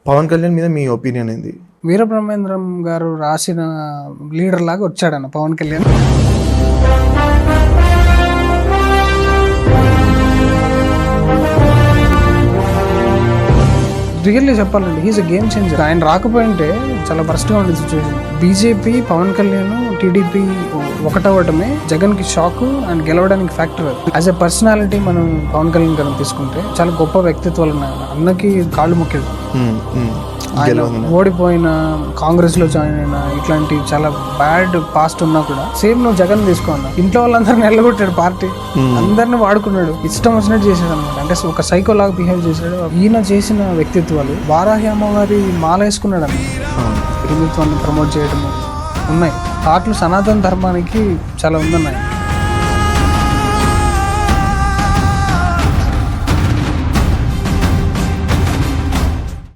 పవన్ కళ్యాణ్ మీద మీ ఒపీనియన్ ఏంది? వీరబ్రహ్మేంద్రం గారు రాసిన లీడర్ లాగా వచ్చాడన్న పవన్ కళ్యాణ్. రియల్లీ చెప్పాలండి, హీస్ అ గేమ్ చేంజర్. ఆయన రాకపోయింటే చాలా బరస్ట్గా ఉండే situation. BJP, Pawan Kalyan, TDP ఒకటవటమే జగన్ కి షాక్ అండ్ గెలవడానికి ఫ్యాక్టర్. యాజ్ ఎ పర్సనాలిటీ మనం పవన్ కళ్యాణ్ గారిని తీసుకుంటే చాలా గొప్ప వ్యక్తిత్వాలు ఉన్నాయి. అన్నకి కాళ్ళు మొక్కేది. ఆయన ఓడిపోయిన, కాంగ్రెస్ లో జాయిన్ అయిన, ఇట్లాంటి చాలా బ్యాడ్ పాస్ట్ ఉన్నా కూడా సేమ్ నువ్వు జగన్ తీసుకోన్నా, ఇంట్లో వాళ్ళందరిని ఎల్లగొట్టాడు, పార్టీ అందరిని వాడుకున్నాడు, ఇష్టం వచ్చినట్టు చేశాడు అనమాట. అంటే ఒక సైకో లాగా బిహేవ్ చేశాడు. ఈయన చేసిన వ్యక్తిత్వాలు, వారాహి అమ్మవారి మాల వేసుకున్నాడు అన్నమాట. హిందుత్వాన్ని ప్రమోట్ చేయడం ఉన్నాయి. ఆటలు సనాతన ధర్మానికి చాలా ఉందన్నాయి.